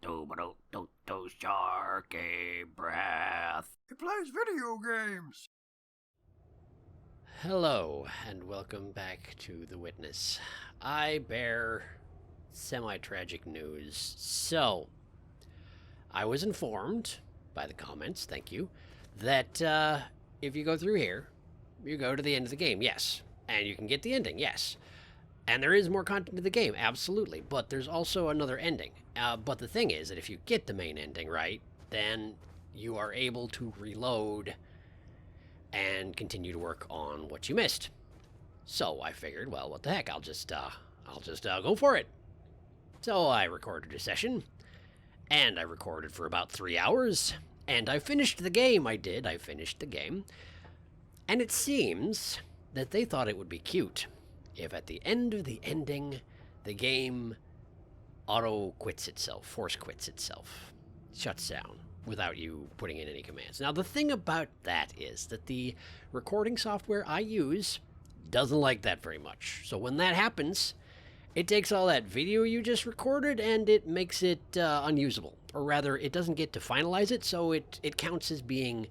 SharkyBreath. He plays video games. Hello, and welcome back to The Witness. I bear semi-tragic news. So, I was informed by the comments, thank you, that if you go through here, you go to the end of the game, yes. And you can get the ending, yes. And there is more content to the game, absolutely. But there's also another ending. But the thing is that if you get the main ending right, then you are able to reload and continue to work on what you missed. So I figured, well, what the heck, I'll just go for it. So I recorded a session, and I recorded for about 3 hours, and I finished the game. I finished the game. And it seems that they thought it would be cute if at the end of the ending, the game auto quits itself, force quits itself, shuts down without you putting in any commands. Now, the thing about that is that the recording software I use doesn't like that very much. So when that happens, it takes all that video you just recorded and it makes it unusable. Or rather, it doesn't get to finalize it, so it counts as being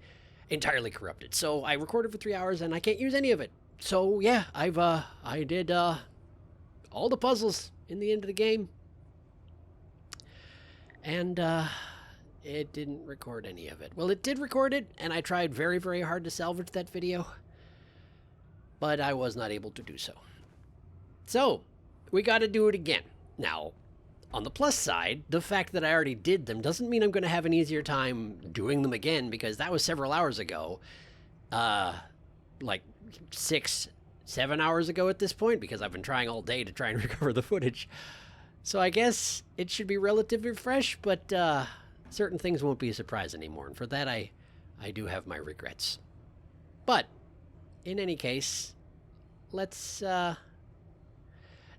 entirely corrupted. So I recorded for 3 hours and I can't use any of it. So yeah, I did all the puzzles in the end of the game. And it didn't record any of it. Well, it did record it, and I tried very, very hard to salvage that video, but I was not able to do so. So, we got to do it again. Now, on the plus side, the fact that I already did them doesn't mean I'm going to have an easier time doing them again, because that was several hours ago. Like 6, 7 hours ago at this point, because I've been trying all day to try and recover the footage. So I guess it should be relatively fresh, but certain things won't be a surprise anymore, and for that I do have my regrets. But, in any case, let's, no,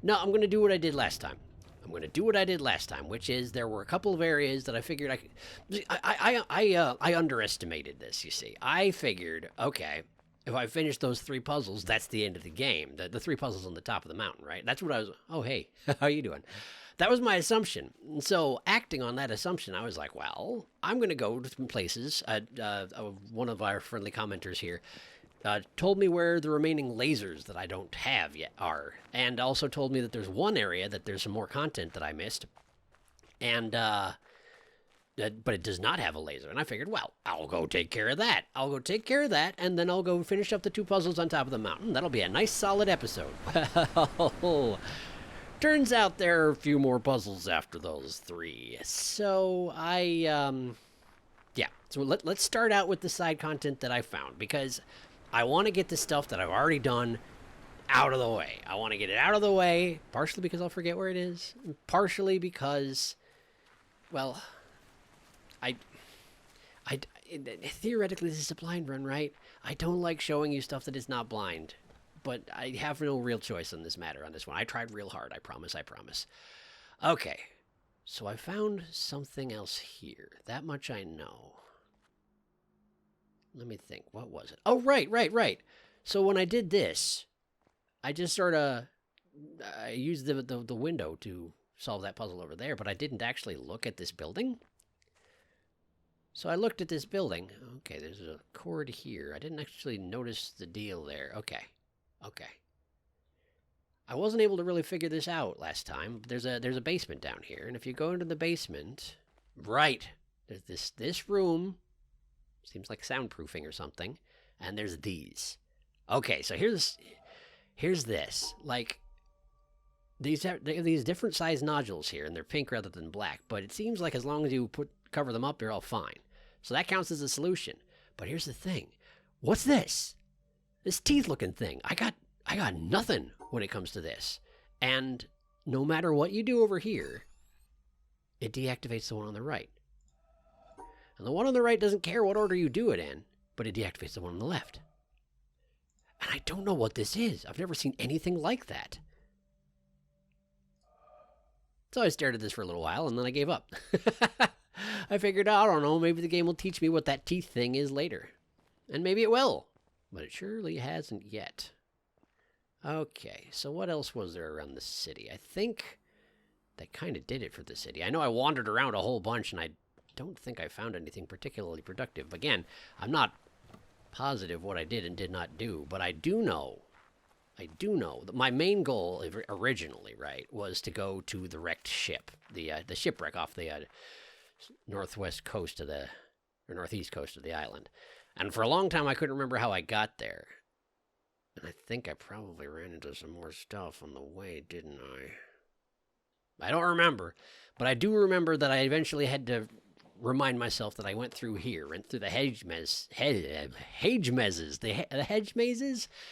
I'm going to do what I did last time. I'm going to do what I did last time, which is there were a couple of areas that I figured I could... I underestimated this, you see. I figured, okay, if I finish those 3 puzzles, that's the end of the game. The 3 puzzles on the top of the mountain, right? That's what I was... Oh, hey, how you doing? That was my assumption. And so, acting on that assumption, I was like, well, I'm going to go to some places. One of our friendly commenters here told me where the remaining lasers that I don't have yet are. And also told me that there's one area that there's some more content that I missed. And, but it does not have a laser. And I figured, well, I'll go take care of that. And then I'll go finish up the 2 puzzles on top of the mountain. That'll be a nice, solid episode. Well, turns out there are a few more puzzles after those 3. So yeah. So let's start out with the side content that I found, because I want to get the stuff that I've already done out of the way. I want to get it out of the way, partially because I'll forget where it is, and partially because, well, theoretically this is a blind run, right? I don't like showing you stuff that is not blind. But I have no real choice on this matter, on this one. I tried real hard, I promise. Okay, so I found something else here. That much I know. Let me think, what was it? Oh, right. So when I did this, I just sort of, I used the window to solve that puzzle over there, but I didn't actually look at this building. So I looked at this building. Okay, there's a cord here. I didn't actually notice the deal there. Okay. I wasn't able to really figure this out last time. There's a basement down here, and if you go into the basement, right, there's this room, seems like soundproofing or something, and there's these. Okay, so here's this. Like, they have these different size nodules here, and they're pink rather than black, but it seems like as long as you cover them up, they're all fine. So that counts as a solution. But here's the thing. What's this? This teeth-looking thing. I got nothing when it comes to this. And no matter what you do over here, it deactivates the one on the right. And the one on the right doesn't care what order you do it in, but it deactivates the one on the left. And I don't know what this is. I've never seen anything like that. So I stared at this for a little while, and then I gave up. I figured, I don't know, maybe the game will teach me what that teeth thing is later. And maybe it will. But it surely hasn't yet. Okay, so what else was there around the city? I think that kind of did it for the city. I know I wandered around a whole bunch, and I don't think I found anything particularly productive. Again, I'm not positive what I did and did not do, but I do know that my main goal originally, right, was to go to the wrecked ship, the shipwreck off the northwest coast of the, or northeast coast of the island. And for a long time, I couldn't remember how I got there. And I think I probably ran into some more stuff on the way, didn't I? I don't remember, but I do remember that I eventually had to remind myself that I went through here, went through the hedge mazes,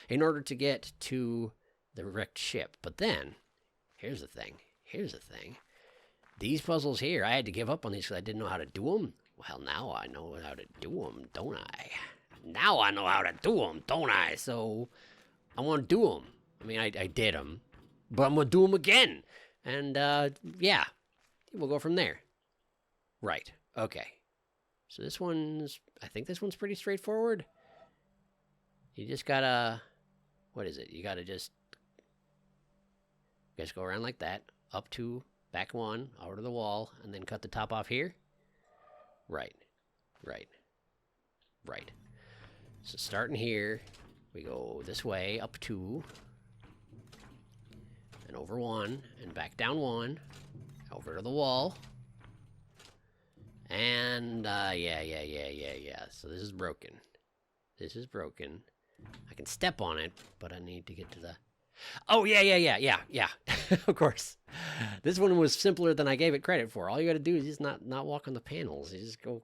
in order to get to the wrecked ship. But then, here's the thing. These puzzles here, I had to give up on these because I didn't know how to do them. Well, now I know how to do them, don't I? Now I know how to do them, don't I? So, I want to do them. I mean, I did them, but I'm going to do them again. And, yeah, we'll go from there. Right. Okay. So I think this one's pretty straightforward. You just gotta, what is it? You gotta just go around like that, up to, back one, over to the wall, and then cut the top off here. Right. So starting here, we go this way, up two, and over one, and back down one, over to the wall. And, yeah. So this is broken. I can step on it, but I need to get to the... Oh, yeah. Of course. This one was simpler than I gave it credit for. All you gotta do is just not walk on the panels. You just go...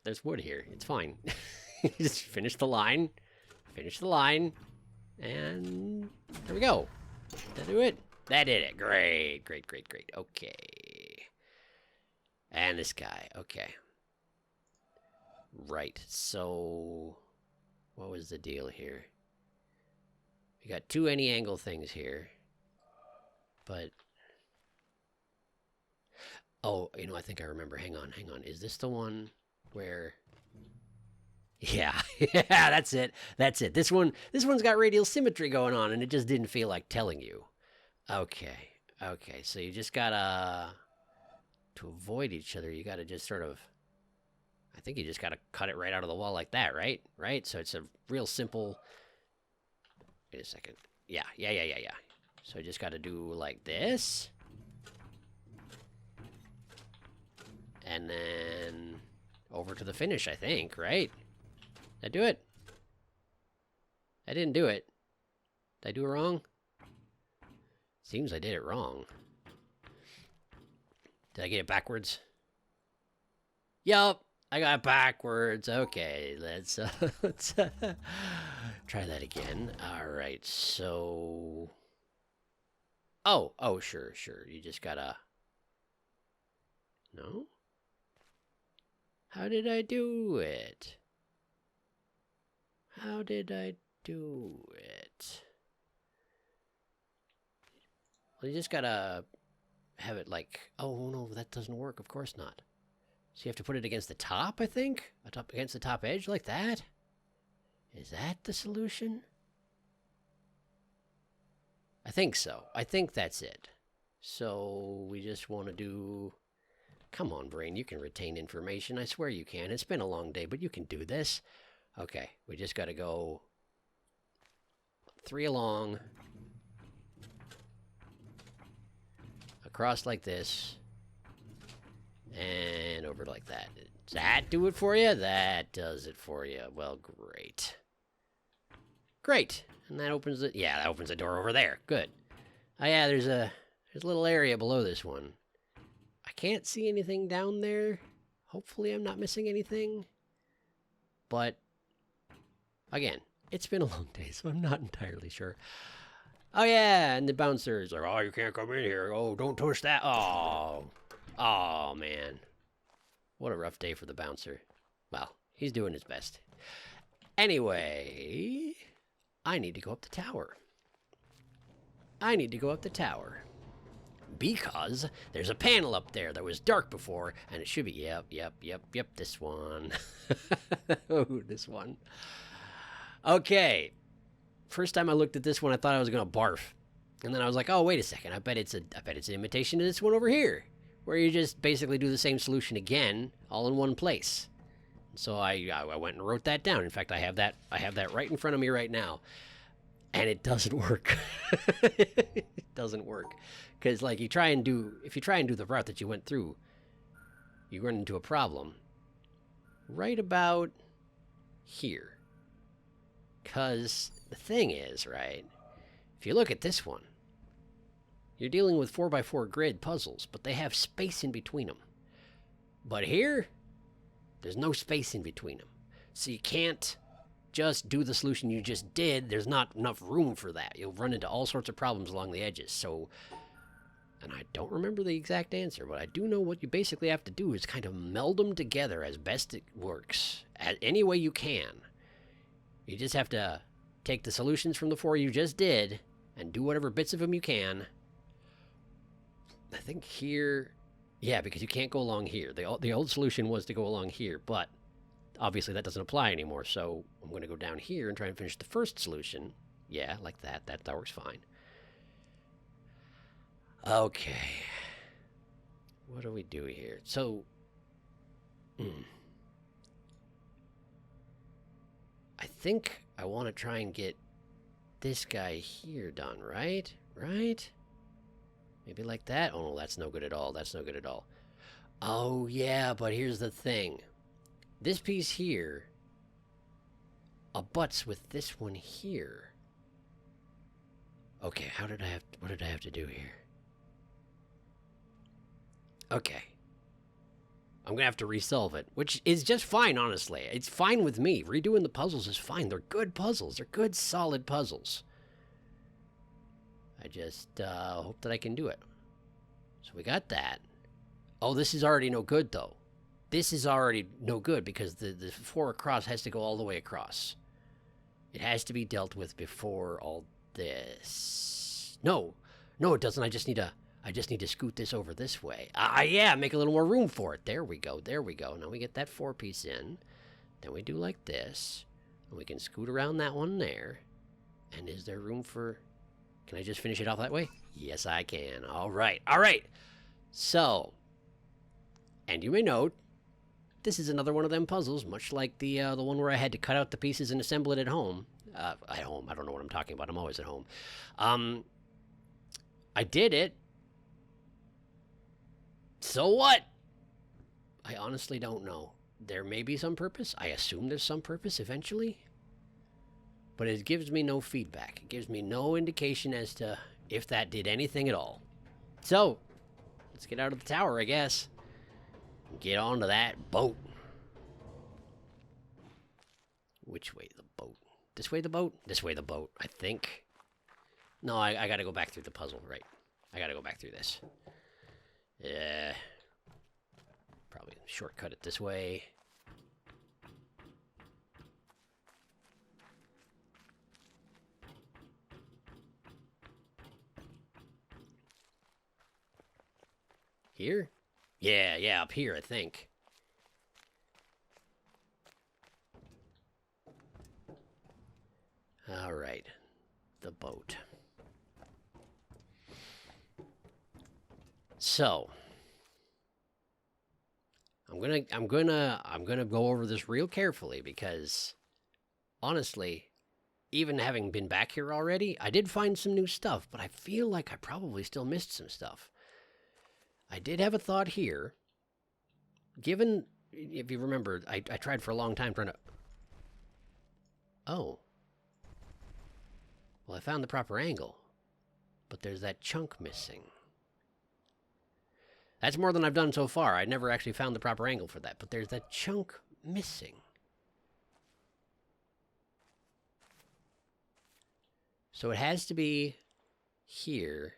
There's wood here. It's fine. You just finish the line. And... there we go. Did that do it? That did it. Great. Okay. And this guy. Okay. Right. So... what was the deal here? We got two any angle things here. But... oh, you know, I think I remember. Hang on. Is this the one where... yeah, that's it. This one's got radial symmetry going on, and it just didn't feel like telling you. Okay, so you just gotta... to avoid each other, you gotta just sort of... I think you just gotta cut it right out of the wall like that, right? So it's a real simple... wait a second. Yeah. So you just gotta do like this. And then over to the finish, I think, right? Did I do it? I didn't do it. Did I do it wrong? Seems I did it wrong. Did I get it backwards? Yup, I got it backwards. Okay, let's try that again. All right, so... oh, sure. You just gotta... no? How did I do it? Well, you just gotta have it like... oh, no, that doesn't work. Of course not. So you have to put it against the top, I think? Against the top edge like that? Is that the solution? I think so. I think that's it. So we just want to do... come on, brain. You can retain information. I swear you can. It's been a long day, but you can do this. Okay, we just got to go 3 along, across like this, and over like that. Does that do it for you? That does it for you. Well, great. And that opens it. Yeah, that opens the door over there. Good. Oh yeah, there's a little area below this one. I can't see anything down there. Hopefully I'm not missing anything. But again, it's been a long day, so I'm not entirely sure. Oh yeah, and the bouncer's like, oh, you can't come in here. Oh, don't touch that. Oh, man. What a rough day for the bouncer. Well, he's doing his best. Anyway, I need to go up the tower. Because there's a panel up there that was dark before, and it should be, yep, this one. Oh, this one. Okay. First time I looked at this one, I thought I was going to barf. And then I was like, oh, wait a second. I bet it's an imitation of this one over here, where you just basically do the same solution again, all in one place. So I went and wrote that down. In fact, I have that right in front of me right now, and it doesn't work. It doesn't work, because like if you try and do the route that you went through, you run into a problem right about here. Because the thing is, right, if you look at this one, you're dealing with 4x4 grid puzzles, but they have space in between them. But here, there's no space in between them. So you can't just do the solution you just did. There's not enough room for that. You'll run into all sorts of problems along the edges. So, and I don't remember the exact answer, but I do know what you basically have to do is kind of meld them together as best it works, any way you can. You just have to take the solutions from the 4 you just did and do whatever bits of them you can. I think here, yeah, because you can't go along here. The old solution was to go along here, but obviously that doesn't apply anymore, so I'm going to go down here and try and finish the first solution. Yeah, like that. That works fine. Okay. What do we do here? So, I think I want to try and get this guy here done, right? Right? Maybe like that? Oh, no, that's no good at all. That's no good at all. Oh, yeah, but here's the thing. This piece here abuts with this one here. Okay, what did I have to do here? Okay. I'm going to have to resolve it, which is just fine, honestly. It's fine with me. Redoing the puzzles is fine. They're good puzzles. They're good, solid puzzles. I just hope that I can do it. So we got that. Oh, this is already no good, though. This is already no good because the 4 across has to go all the way across. It has to be dealt with before all this. No, it doesn't. I just need to scoot this over this way. Yeah, make a little more room for it. There we go. Now we get that 4 piece in. Then we do like this. And we can scoot around that one there. And is there room for... Can I just finish it off that way? Yes, I can. All right. So, and you may note, this is another one of them puzzles, much like the one where I had to cut out the pieces and assemble it at home. I don't know what I'm talking about. I'm always at home. I did it. So what? I honestly don't know. There may be some purpose. I assume there's some purpose eventually. But it gives me no feedback. It gives me no indication as to if that did anything at all. So, let's get out of the tower, I guess. Get onto that boat. Which way the boat? This way the boat? This way the boat, I think. No, I gotta go back through the puzzle, right. I gotta go back through this. Yeah. Probably shortcut it this way. Here? Yeah, up here, I think. All right. The boat. So, I'm gonna go over this real carefully because honestly, even having been back here already, I did find some new stuff, but I feel like I probably still missed some stuff. I did have a thought here. Given, if you remember, I tried for a long time trying to... Oh. Well, I found the proper angle. But there's that chunk missing. That's more than I've done so far. I never actually found the proper angle for that. But there's that chunk missing. So it has to be here.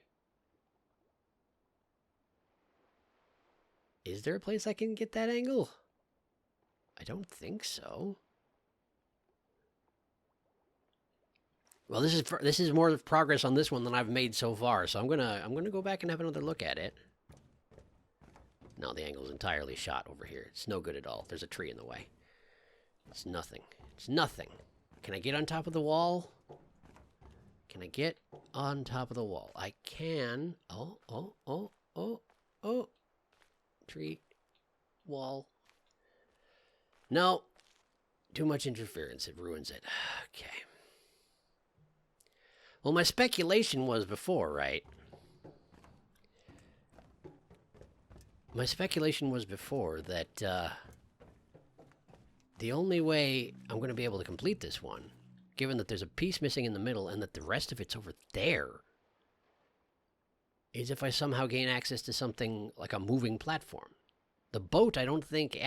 Is there a place I can get that angle? I don't think so. Well, this is more progress on this one than I've made so far, so I'm gonna go back and have another look at it. No, the angle's entirely shot over here. It's no good at all. There's a tree in the way. It's nothing. It's nothing. Can I get on top of the wall? Can I get on top of the wall? I can. Oh. Tree. Wall. No. Too much interference. It ruins it. Okay. Well, my speculation was before, right? My speculation was before that the only way I'm going to be able to complete this one, given that there's a piece missing in the middle and that the rest of it's over there, is if I somehow gain access to something like a moving platform. The boat, I don't think,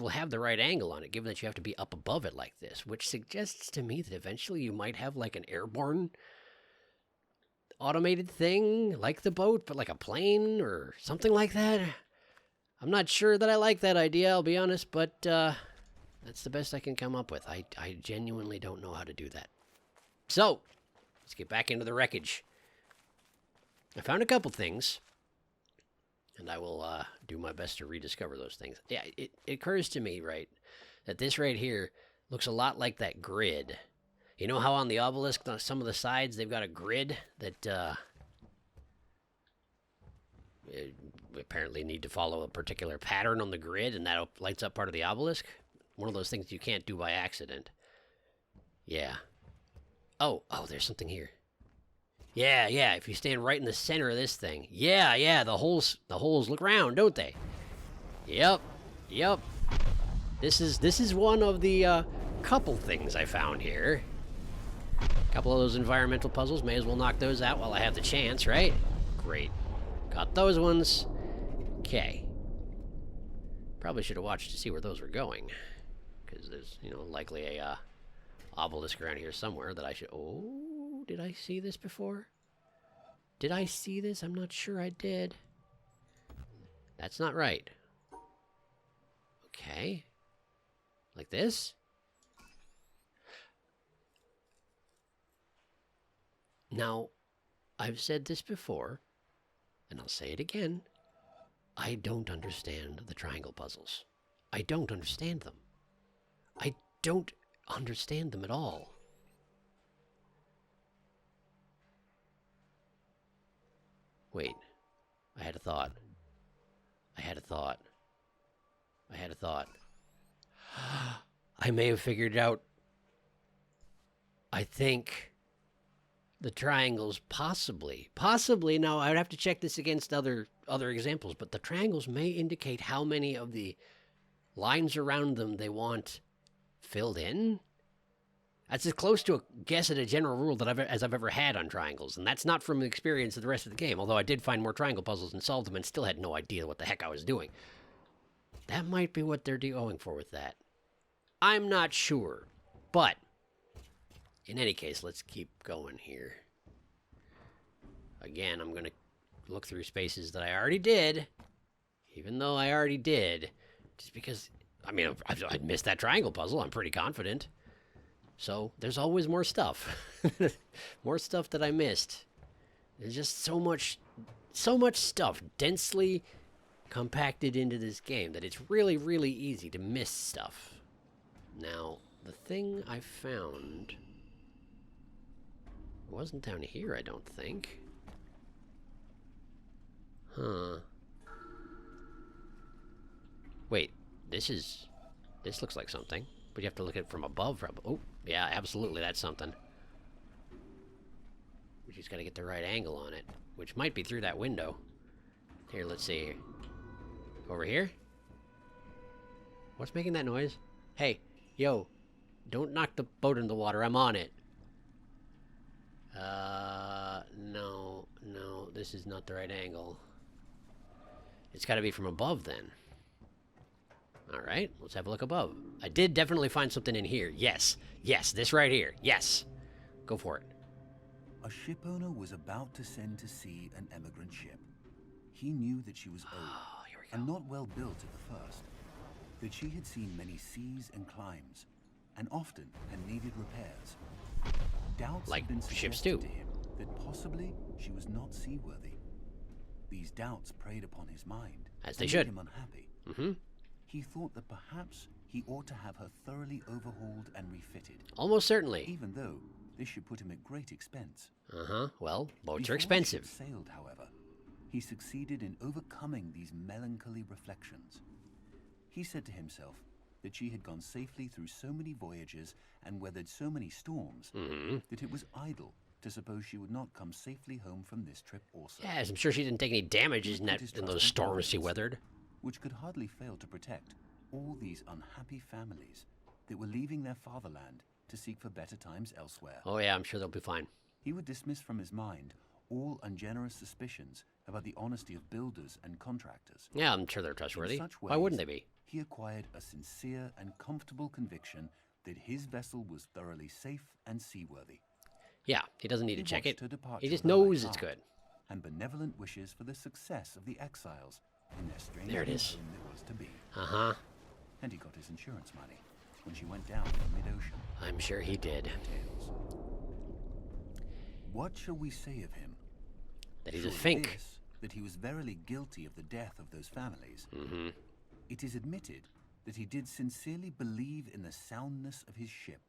will have the right angle on it, given that you have to be up above it like this, which suggests to me that eventually you might have like an airborne automated thing, like the boat, but like a plane or something like that. I'm not sure that I like that idea, I'll be honest, but that's the best I can come up with. I genuinely don't know how to do that. So, let's get back into the wreckage. I found a couple things, and I will do my best to rediscover those things. Yeah, it occurs to me, right, that this right here looks a lot like that grid. You know how on the obelisk, on some of the sides, they've got a grid that apparently need to follow a particular pattern on the grid, and that lights up part of the obelisk? One of those things you can't do by accident. Yeah. Oh, there's something here. Yeah, if you stand right in the center of this thing. Yeah, the holes look round, don't they? Yep. This is one of the couple things I found here. A couple of those environmental puzzles, may as well knock those out while I have the chance, right? Great. Got those ones. Okay. Probably should have watched to see where those were going. Because there's, likely a obelisk around here somewhere that I should... Oh, did I see this before? Did I see this? I'm not sure I did. That's not right. Okay. Like this? Now, I've said this before, and I'll say it again. I don't understand the triangle puzzles. I don't understand them. I don't understand them at all. Wait. I had a thought. I may have figured it out. I think the triangles possibly, now I would have to check this against other examples, but the triangles may indicate how many of the lines around them they want filled in. That's as close to a guess at a general rule that I've ever had on triangles, and that's not from the experience of the rest of the game, although I did find more triangle puzzles and solved them and still had no idea what the heck I was doing. That might be what they're going for with that. I'm not sure, but in any case, let's keep going here. Again, I'm going to look through spaces that I already did, even though I already did, just because, I'd missed that triangle puzzle, I'm pretty confident. So, there's always more stuff. More stuff that I missed. There's just so much stuff densely compacted into this game that it's really, really easy to miss stuff. Now, the thing I found... It wasn't down here, I don't think. Huh. Wait, this looks like something. But you have to look at it from above. Oh, yeah, absolutely, that's something. We just gotta get the right angle on it, which might be through that window. Here, let's see. Over here? What's making that noise? Hey, yo, don't knock the boat in the water, I'm on it. No, this is not the right angle. It's gotta be from above, then. Alright, let's have a look above. I did definitely find something in here. Yes, this right here. Yes. Go for it. A shipowner was about to send to sea an emigrant ship. He knew that she was old Here we go. and not well built at the first, that she had seen many seas and climes, and often had needed repairs. Doubts Like had been ships suggested do. to him that possibly she was not seaworthy. These doubts preyed upon his mind, As they and should. made him unhappy. Mm-hmm. He thought that perhaps he ought to have her thoroughly overhauled and refitted, Almost certainly. even though This should put him at great expense. Well, boats Before are the expensive. ship sailed, however, he succeeded in overcoming these melancholy reflections. He said to himself that she had gone safely through so many voyages and weathered so many storms that it was idle to suppose she would not come safely home from this trip also. Yes, I'm sure she didn't take any damages in those storms she weathered. Which could hardly fail to protect all these unhappy families that were leaving their fatherland to seek for better times elsewhere. Oh yeah, I'm sure they'll be fine. He would dismiss from his mind all ungenerous suspicions about the honesty of builders and contractors. Yeah, I'm sure they're trustworthy. In such Why wouldn't ways, they be? He acquired a sincere and comfortable conviction that his vessel was thoroughly safe and seaworthy. Yeah, he doesn't need to He check it. watched her departure He just with a light knows it's heart good. And benevolent wishes for the success of the exiles in their strange There it new is. home that was to be. Uh-huh. And he got his insurance money when she went down in mid-ocean. I'm sure he did. Tales. What shall we say of him? That he's a Surely fink. this, that he was verily guilty of the death of those families. It is admitted that he did sincerely believe in the soundness of his ship.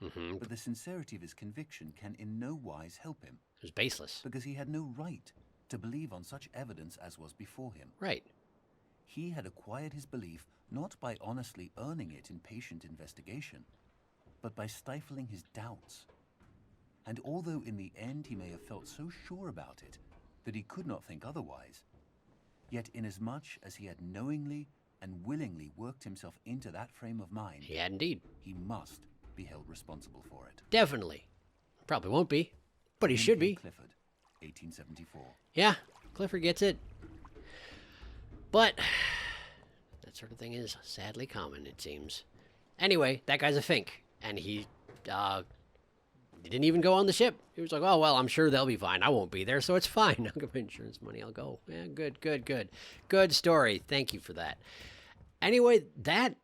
But the sincerity of his conviction can in no wise help him, It was baseless. because he had no right to believe on such evidence as was before him. Right. He had acquired his belief not by honestly earning it in patient investigation, but by stifling his doubts. And although in the end he may have felt so sure about it that he could not think otherwise, yet inasmuch as he had knowingly and willingly worked himself into that frame of mind, He had indeed. he must be held responsible for it. Definitely. Probably won't be, but he should be. Clifford, 1874. Yeah, Clifford gets it. But that sort of thing is sadly common, it seems. Anyway, that guy's a fink, and he didn't even go on the ship. He was like, oh, well, I'm sure they'll be fine. I won't be there, so it's fine. I'll get my insurance money. I'll go. Yeah, good, good, good. Good story. Thank you for that. Anyway, that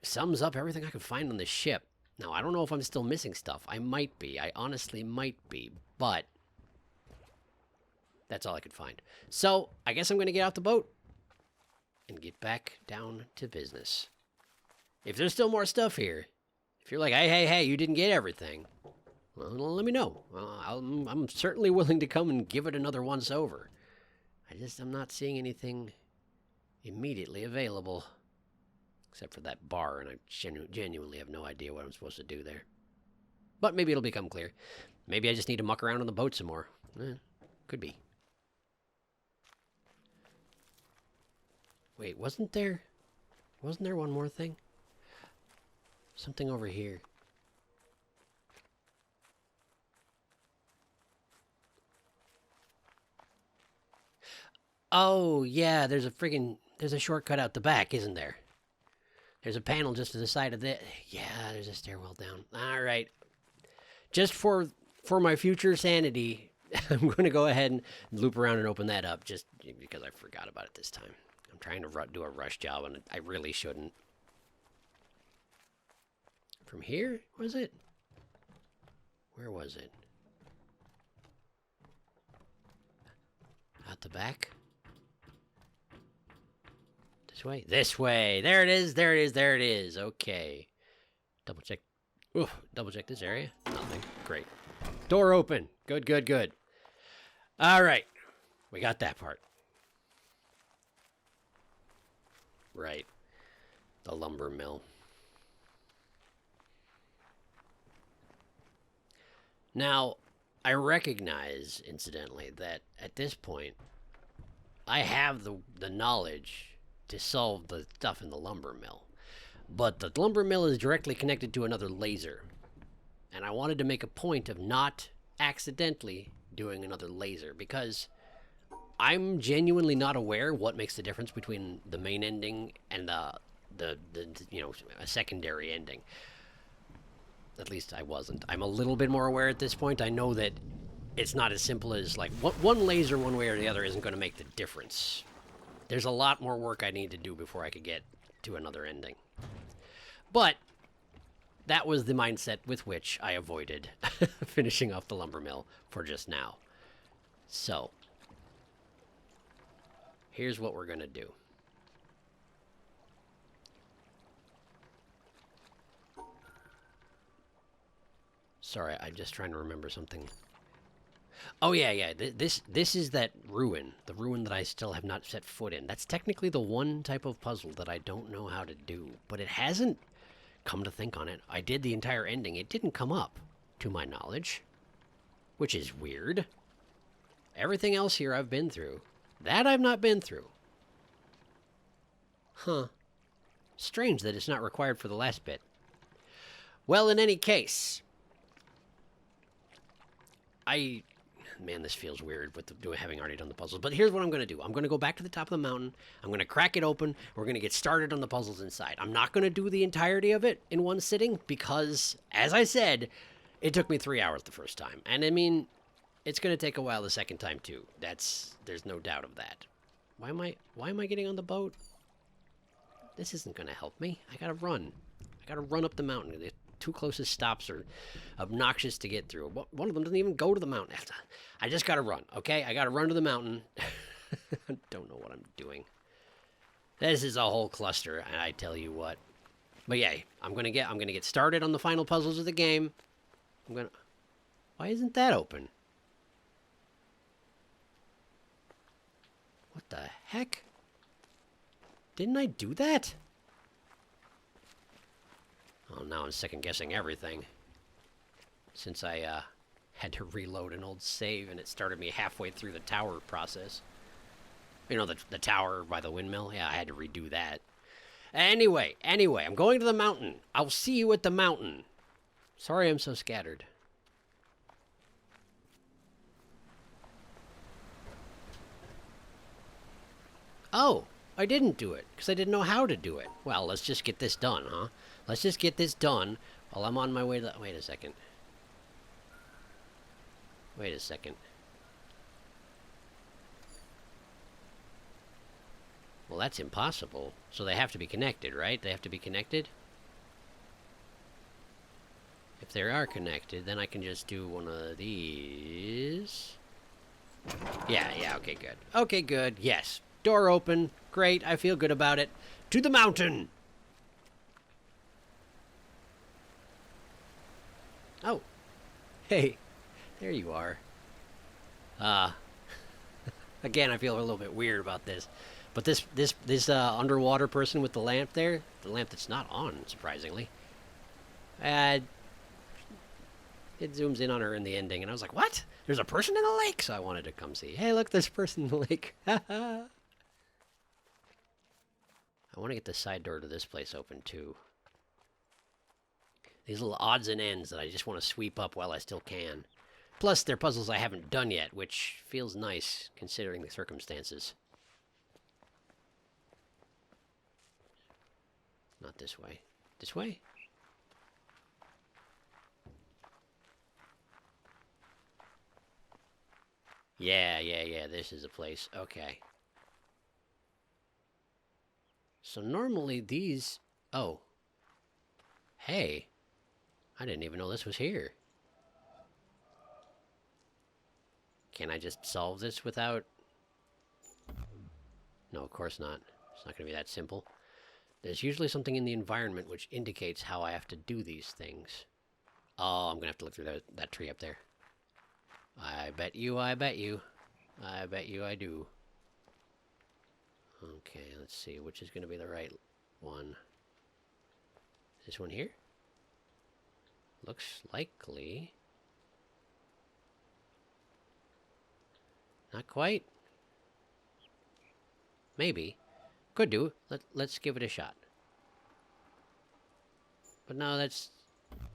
sums up everything I could find on the ship. Now, I don't know if I'm still missing stuff. I might be. I honestly might be, but that's all I could find. So, I guess I'm going to get off the boat and get back down to business. If there's still more stuff here, if you're like, hey, you didn't get everything, well, let me know. I'm certainly willing to come and give it another once over. I'm not seeing anything immediately available. Except for that bar, and I genuinely have no idea what I'm supposed to do there. But maybe it'll become clear. Maybe I just need to muck around on the boat some more. Could be. Wait, wasn't there one more thing? Something over here. Oh, yeah, there's a shortcut out the back, isn't there? There's a panel just to the side of it. Yeah, there's a stairwell down. All right. Just for my future sanity, I'm going to go ahead and loop around and open that up just because I forgot about it this time. I'm trying to do a rush job, and I really shouldn't. From here, was it? Where was it? Out the back? This way? This way! There it is, there it is, there it is. Okay. Double check. Oof, double check this area. Nothing. Great. Door open. Good, good, good. All right. We got that part. Right. The lumber mill. Now, I recognize, incidentally, that at this point, I have the knowledge to solve the stuff in the lumber mill. But the lumber mill is directly connected to another laser. And I wanted to make a point of not accidentally doing another laser, because I'm genuinely not aware what makes the difference between the main ending and the a secondary ending. At least I wasn't. I'm a little bit more aware at this point. I know that it's not as simple as, like, one laser one way or the other isn't going to make the difference. There's a lot more work I need to do before I could get to another ending. But that was the mindset with which I avoided finishing off the lumber mill for just now. So, here's what we're going to do. Sorry, I'm just trying to remember something. Oh, yeah. This is that ruin. The ruin that I still have not set foot in. That's technically the one type of puzzle that I don't know how to do. But it hasn't, come to think on it. I did the entire ending. It didn't come up, to my knowledge. Which is weird. Everything else here I've been through. That I've not been through. Huh. Strange that it's not required for the last bit. Well, in any case... Man, this feels weird with having already done the puzzles. But here's what I'm going to do. I'm going to go back to the top of the mountain. I'm going to crack it open. We're going to get started on the puzzles inside. I'm not going to do the entirety of it in one sitting because, as I said, it took me 3 hours the first time. And I mean, it's going to take a while the second time too. There's no doubt of that. Why am I getting on the boat? This isn't going to help me. I got to run. I got to run up the mountain. The two closest stops are obnoxious to get through. One of them doesn't even go to the mountain. I just got to run, okay? I got to run to the mountain. I don't know what I'm doing. This is a whole cluster, and I tell you what. But yeah, I'm gonna get started on the final puzzles of the game. Why isn't that open? What the heck? Didn't I do that? Oh, now I'm second-guessing everything. Since I had to reload an old save and it started me halfway through the tower process. You know, the tower by the windmill? Yeah, I had to redo that. Anyway, I'm going to the mountain. I'll see you at the mountain. Sorry I'm so scattered. Oh, I didn't do it because I didn't know how to do it. Well, let's just get this done, huh? Let's just get this done while I'm on my way to... Wait a second. Wait a second. Well, that's impossible. So they have to be connected, right? They have to be connected? If they are connected, then I can just do one of these. Yeah, okay, good. Okay, good, yes. Door open. Great, I feel good about it. To the mountain! Oh. Hey, there you are. Again, I feel a little bit weird about this. But this underwater person with the lamp there, the lamp that's not on, surprisingly, it zooms in on her in the ending, and I was like, what? There's a person in the lake! So I wanted to come see. Hey, look, there's a person in the lake. I want to get the side door to this place open, too. These little odds and ends that I just want to sweep up while I still can. Plus, they're puzzles I haven't done yet, which feels nice, considering the circumstances. Not this way. This way? Yeah, this is a place. Okay. So normally these... Oh. Hey. I didn't even know this was here. Can I just solve this without... No, of course not. It's not going to be that simple. There's usually something in the environment which indicates how I have to do these things. Oh, I'm going to have to look through that tree up there. I bet you. I bet you I do. Okay, let's see. Which is going to be the right one? This one here? Looks likely. Not quite. Maybe. Could do. Let's give it a shot. But no, that's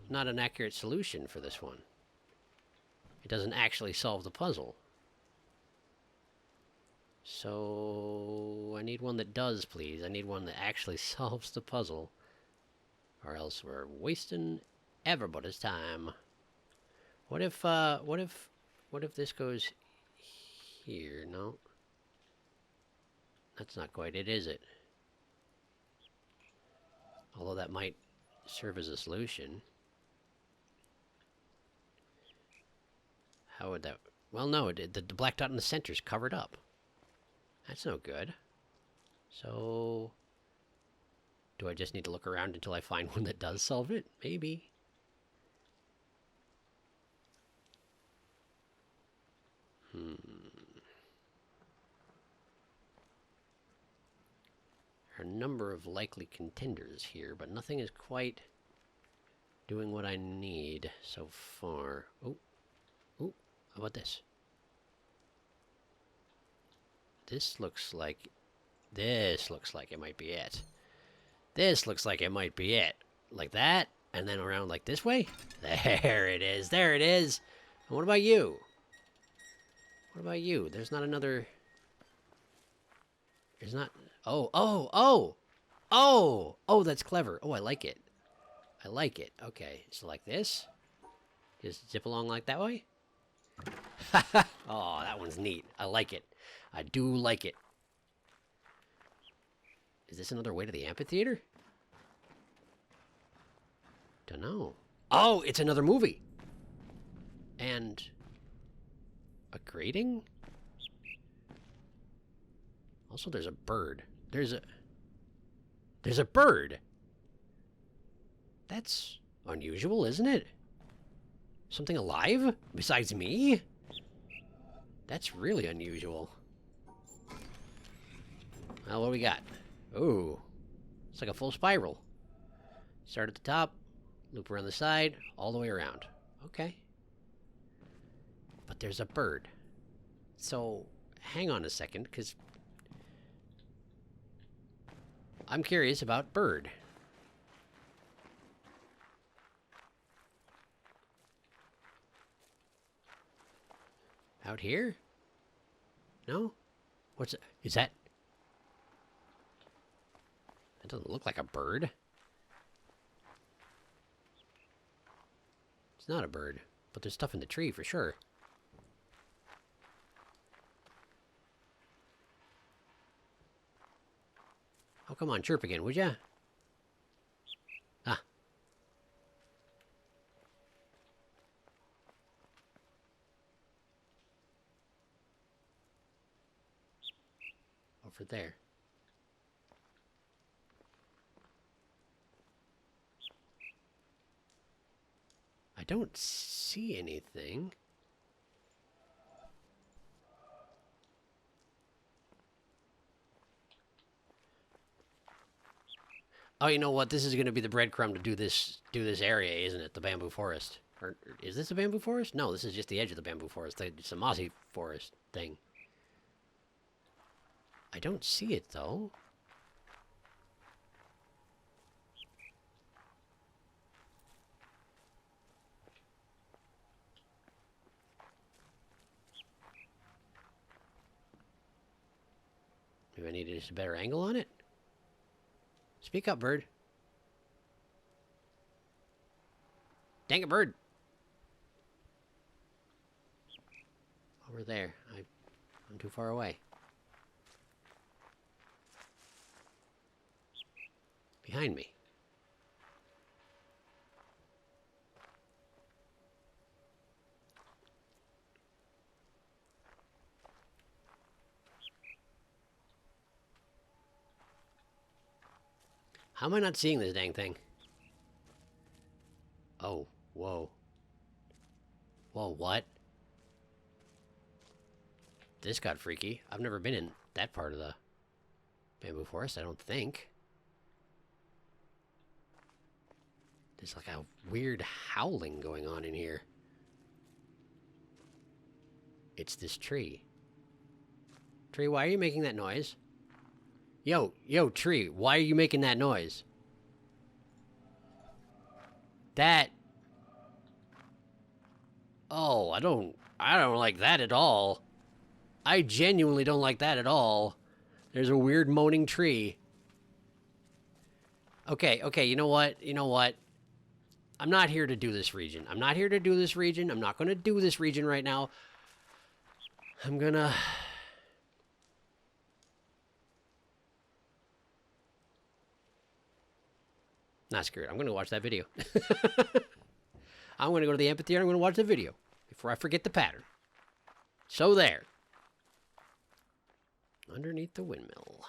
not an accurate solution for this one. It doesn't actually solve the puzzle. So I need one that does, please. I need one that actually solves the puzzle. Or else we're wasting everybody's time. What if this goes here? No. That's not quite it, is it? Although that might serve as a solution. How would that... Well, no, the black dot in the center is covered up. That's no good. So... Do I just need to look around until I find one that does solve it? Maybe. There are a number of likely contenders here, but nothing is quite doing what I need so far. Oh, oh, how about this? This looks like it might be it. This looks like it might be it. Like that, and then around like this way. There it is. There it is. And what about you? What about you? There's not another... There's not... Oh, oh, oh! Oh! Oh, that's clever. Oh, I like it. I like it. Okay, so like this. Just zip along like that way. Oh, that one's neat. I like it. I do like it. Is this another way to the amphitheater? Dunno. Oh, it's another movie. And a grating? Also, there's a bird. There's a bird. That's unusual, isn't it? Something alive besides me? That's really unusual. Well, what do we got? Ooh, it's like a full spiral. Start at the top, loop around the side, all the way around. Okay. But there's a bird. So, hang on a second, because I'm curious about bird. Out here? No? What's it? Is that? That doesn't look like a bird. It's not a bird, but there's stuff in the tree for sure. Oh, come on, chirp again, would ya? Ah. Over there. I don't see anything. Oh, you know what? This is going to be the breadcrumb to do this area, isn't it? The bamboo forest. Or is this a bamboo forest? No, this is just the edge of the bamboo forest. It's a mossy forest thing. I don't see it, though. Maybe I need just a better angle on it? Speak up, bird. Dang it, bird. Over there. I'm too far away. Behind me. How am I not seeing this dang thing? Oh, whoa. Whoa, what? This got freaky. I've never been in that part of the bamboo forest, I don't think. There's like a weird howling going on in here. It's this tree. Tree, why are you making that noise? Yo, tree, why are you making that noise? That... Oh, I don't like that at all. I genuinely don't like that at all. There's a weird moaning tree. Okay, you know what? I'm not here to do this region. I'm not going to do this region right now. I'm gonna... Not screwed. I'm going to watch that video. I'm going to go to the amphitheater. I'm going to watch the video before I forget the pattern. So there. Underneath the windmill.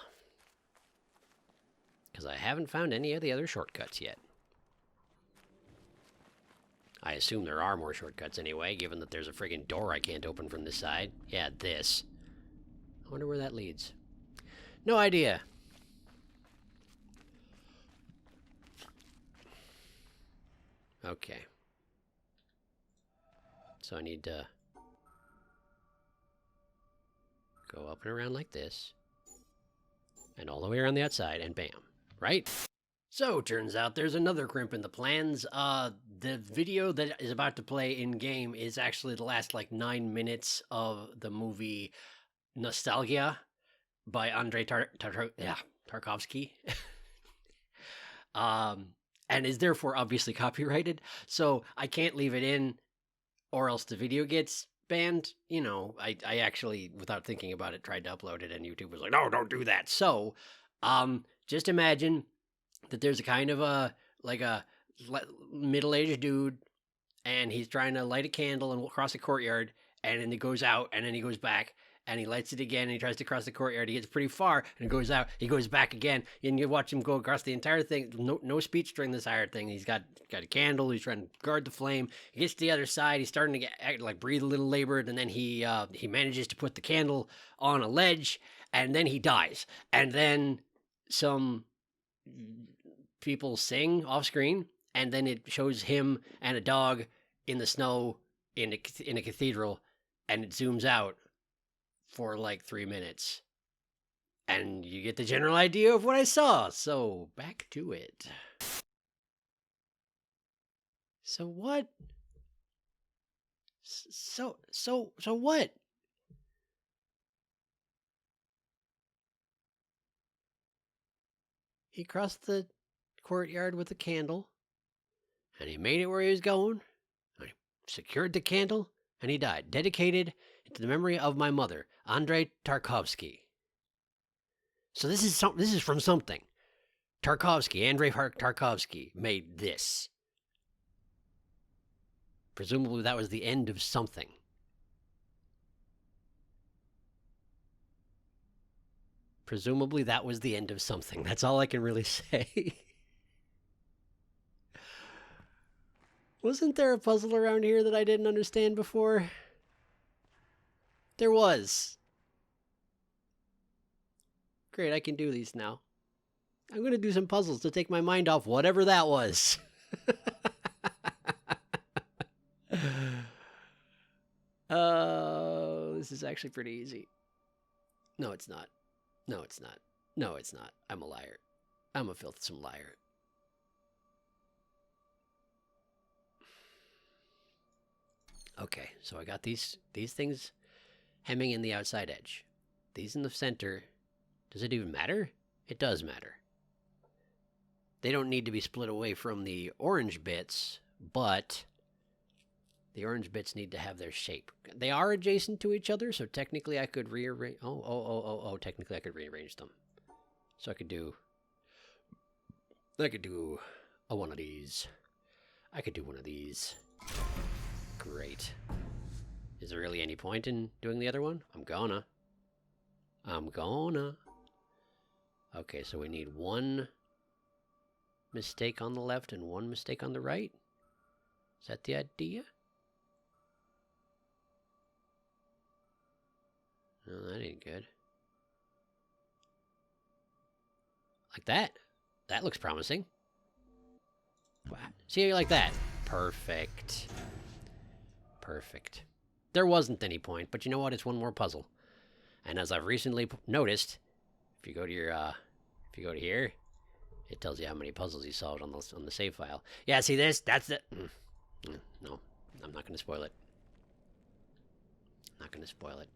Because I haven't found any of the other shortcuts yet. I assume there are more shortcuts anyway, given that there's a friggin' door I can't open from this side. Yeah, this. I wonder where that leads. No idea. Okay. So I need to go up and around like this. And all the way around the outside, and bam. Right? So, turns out there's another crimp in the plans. The video that is about to play in-game is actually the last, like, 9 minutes of the movie Nostalgia by Andrei Tarkovsky. And is therefore obviously copyrighted. So, I can't leave it in, or else the video gets banned. You know, I actually, without thinking about it, tried to upload it, and YouTube was like, no, don't do that. So, just imagine that there's a kind of a middle-aged dude, and he's trying to light a candle and cross a courtyard, and then he goes out, and then he goes back, and he lights it again, and he tries to cross the courtyard. He gets pretty far, and goes out. He goes back again, and you watch him go across the entire thing. No speech during this entire thing. He's got a candle. He's trying to guard the flame. He gets to the other side. He's starting to breathe a little labored, and then he manages to put the candle on a ledge, and then he dies. And then some people sing off screen, and then it shows him and a dog in the snow in a cathedral, and it zooms out for like 3 minutes, and you get the general idea of what I saw. So back to it. So what? So what? He crossed the courtyard with a candle, and he made it where he was going, and he secured the candle, and he died, dedicated to the memory of my mother, Andrei Tarkovsky. So this is from something. Andrei Tarkovsky made this. Presumably that was the end of something. Presumably that was the end of something. That's all I can really say. Wasn't there a puzzle around here that I didn't understand before? There was. Great, I can do these now. I'm going to do some puzzles to take my mind off whatever that was. Oh, this is actually pretty easy. No, it's not. No, it's not. No, it's not. I'm a liar. I'm a filthsome liar. Okay, so I got these things hemming in the outside edge. These in the center. Does it even matter? It does matter. They don't need to be split away from the orange bits, but the orange bits need to have their shape. They are adjacent to each other, so technically I could rearrange... technically I could rearrange them. So I could do one of these. I could do one of these. Great. Is there really any point in doing the other one? I'm gonna. Okay, so we need one mistake on the left and one mistake on the right. Is that the idea? No, that ain't good. Like that? That looks promising. Wow. See how you like that? Perfect. Perfect. There wasn't any point, but you know what? It's one more puzzle. And as I've recently noticed, if you go to your, if you go to here, it tells you how many puzzles you solved on the save file. Yeah, see this? That's the... No, I'm not going to spoil it. Not going to spoil it.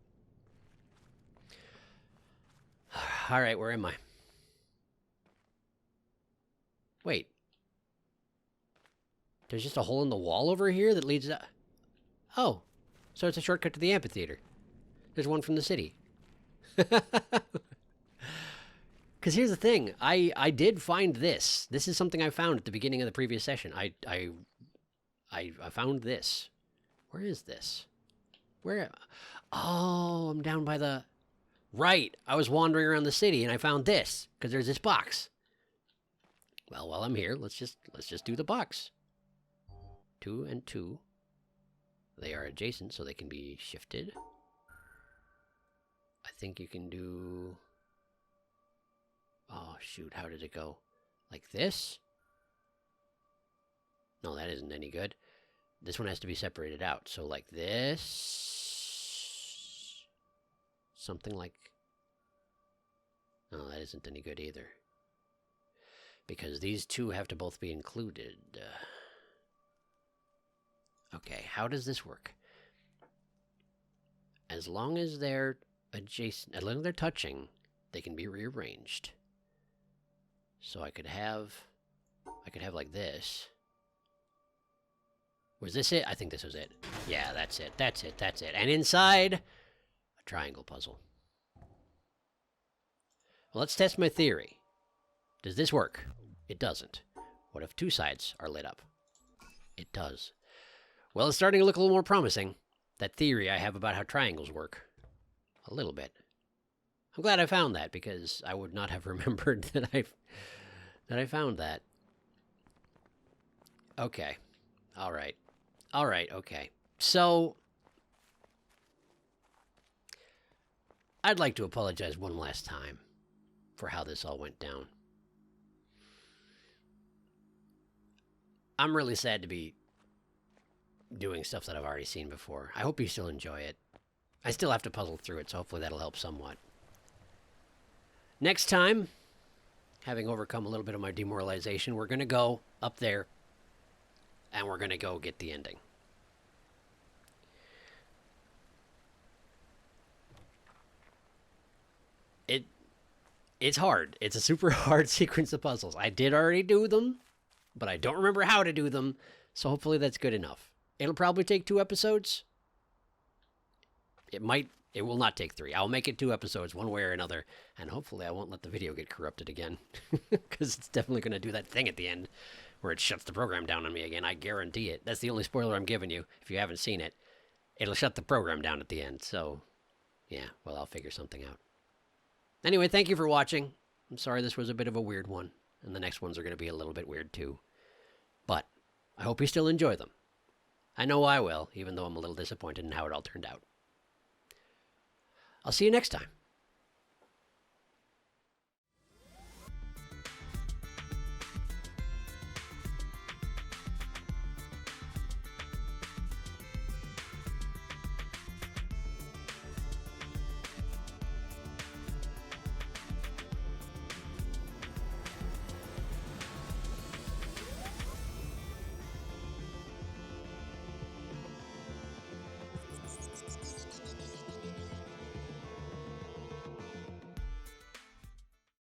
All right, where am I? Wait. There's just a hole in the wall over here that leads to... Oh, so it's a shortcut to the amphitheater. There's one from the city. Because here's the thing. I did find this. This is something I found at the beginning of the previous session. I found this. Where is this? Where? Oh, I'm down by the... Right. I was wandering around the city and I found this because there's this box. Well, while I'm here, let's just do the box. 2 and 2. They are adjacent, so they can be shifted. I think you can do... Oh, shoot. How did it go? Like this? No, that isn't any good. This one has to be separated out. So like this. Something like... No, that isn't any good either. Because these two have to both be included. Okay, how does this work? As long as they're adjacent, as long as they're touching, they can be rearranged. So I could have like this. Was this it? I think this was it. Yeah, that's it. That's it. That's it. And inside, a triangle puzzle. Well, let's test my theory. Does this work? It doesn't. What if two sides are lit up? It does. Well, it's starting to look a little more promising. That theory I have about how triangles work. A little bit. I'm glad I found that, because I would not have remembered that I found that. Okay. All right. All right, okay. So, I'd like to apologize one last time for how this all went down. I'm really sad to be doing stuff that I've already seen before. I hope you still enjoy it. I still have to puzzle through it, so hopefully that'll help somewhat. Next time, having overcome a little bit of my demoralization, we're going to go up there, and we're going to go get the ending. It's hard. It's a super hard sequence of puzzles. I did already do them, but I don't remember how to do them, so hopefully that's good enough. It'll probably take 2 episodes. It will not take 3. I'll make it 2 episodes one way or another, and hopefully I won't let the video get corrupted again, because it's definitely going to do that thing at the end where it shuts the program down on me again. I guarantee it. That's the only spoiler I'm giving you. If you haven't seen it, it'll shut the program down at the end. So, yeah, well, I'll figure something out. Anyway, thank you for watching. I'm sorry this was a bit of a weird one, and the next ones are going to be a little bit weird too. But I hope you still enjoy them. I know I will, even though I'm a little disappointed in how it all turned out. I'll see you next time.